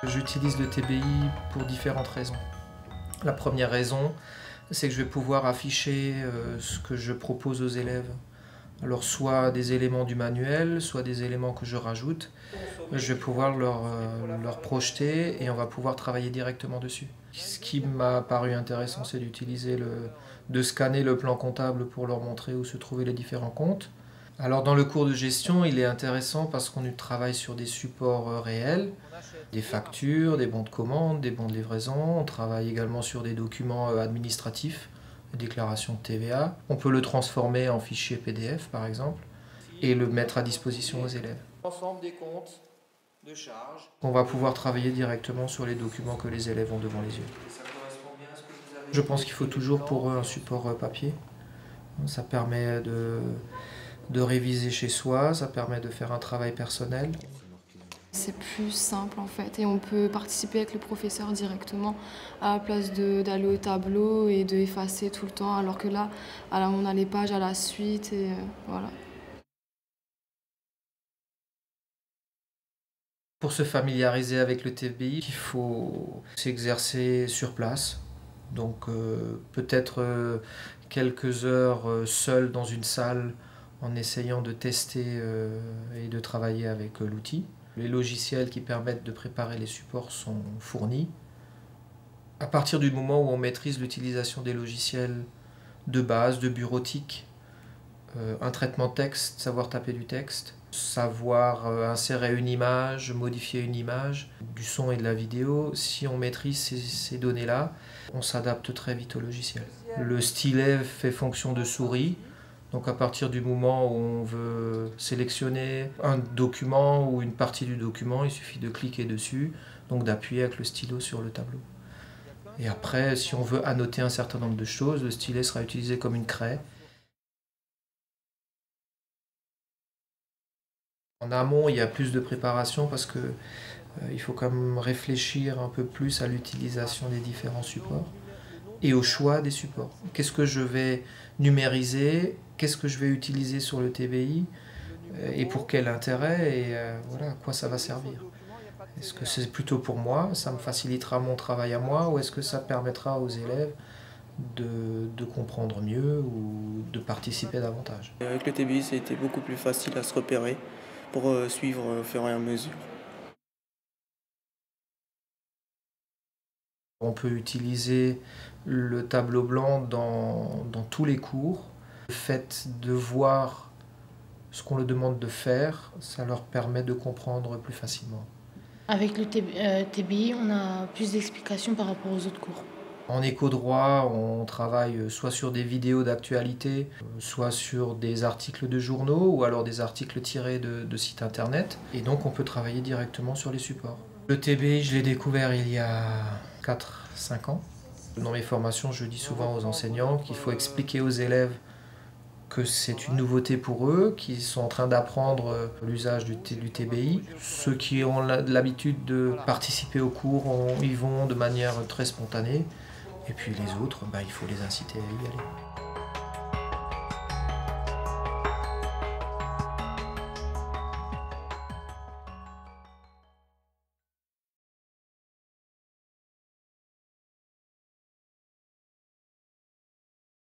J'utilise le TBI pour différentes raisons. La première raison, c'est que je vais pouvoir afficher ce que je propose aux élèves. Alors soit des éléments du manuel, soit des éléments que je rajoute. Je vais pouvoir leur projeter et on va pouvoir travailler directement dessus. Ce qui m'a paru intéressant, c'est de scanner le plan comptable pour leur montrer où se trouvaient les différents comptes. Alors dans le cours de gestion, il est intéressant parce qu'on travaille sur des supports réels, des factures, des bons de commande, des bons de livraison. On travaille également sur des documents administratifs, des déclarations de TVA. On peut le transformer en fichier PDF par exemple et le mettre à disposition aux élèves. L'ensemble des comptes de charge. On va pouvoir travailler directement sur les documents que les élèves ont devant les yeux. Je pense qu'il faut toujours pour eux un support papier. Ça permet de réviser chez soi, ça permet de faire un travail personnel. C'est plus simple en fait et on peut participer avec le professeur directement à la place d'aller au tableau et d'effacer tout le temps alors que là on a les pages à la suite et voilà. Pour se familiariser avec le TBI, il faut s'exercer sur place. Donc peut-être quelques heures seul dans une salle en essayant de tester et de travailler avec l'outil. Les logiciels qui permettent de préparer les supports sont fournis. À partir du moment où on maîtrise l'utilisation des logiciels de base, de bureautique, un traitement texte, savoir taper du texte, savoir insérer une image, modifier une image, du son et de la vidéo, si on maîtrise ces données-là, on s'adapte très vite au logiciel. Le stylet fait fonction de souris. Donc à partir du moment où on veut sélectionner un document ou une partie du document, il suffit de cliquer dessus, donc d'appuyer avec le stylo sur le tableau. Et après, si on veut annoter un certain nombre de choses, le stylet sera utilisé comme une craie. En amont, il y a plus de préparation parce qu'il faut quand même réfléchir un peu plus à l'utilisation des différents supports et au choix des supports. Qu'est-ce que je vais numériser? Qu'est-ce que je vais utiliser sur le TBI? Et pour quel intérêt? Et voilà, à quoi ça va servir? Est-ce que c'est plutôt pour moi? Ça me facilitera mon travail à moi? Ou est-ce que ça permettra aux élèves de comprendre mieux ou de participer davantage? Avec le TBI, ça a été beaucoup plus facile à se repérer pour suivre au fur et à mesure. On peut utiliser le tableau blanc dans tous les cours. Le fait de voir ce qu'on leur demande de faire, ça leur permet de comprendre plus facilement. Avec le TBI, on a plus d'explications par rapport aux autres cours. En éco-droit, on travaille soit sur des vidéos d'actualité, soit sur des articles de journaux ou alors des articles tirés de sites internet. Et donc on peut travailler directement sur les supports. Le TBI, je l'ai découvert il y a 4-5 ans. Dans mes formations, je dis souvent aux enseignants qu'il faut expliquer aux élèves que c'est une nouveauté pour eux, qu'ils sont en train d'apprendre l'usage du TBI. Ceux qui ont l'habitude de participer aux cours y vont de manière très spontanée. Et puis les autres, il faut les inciter à y aller.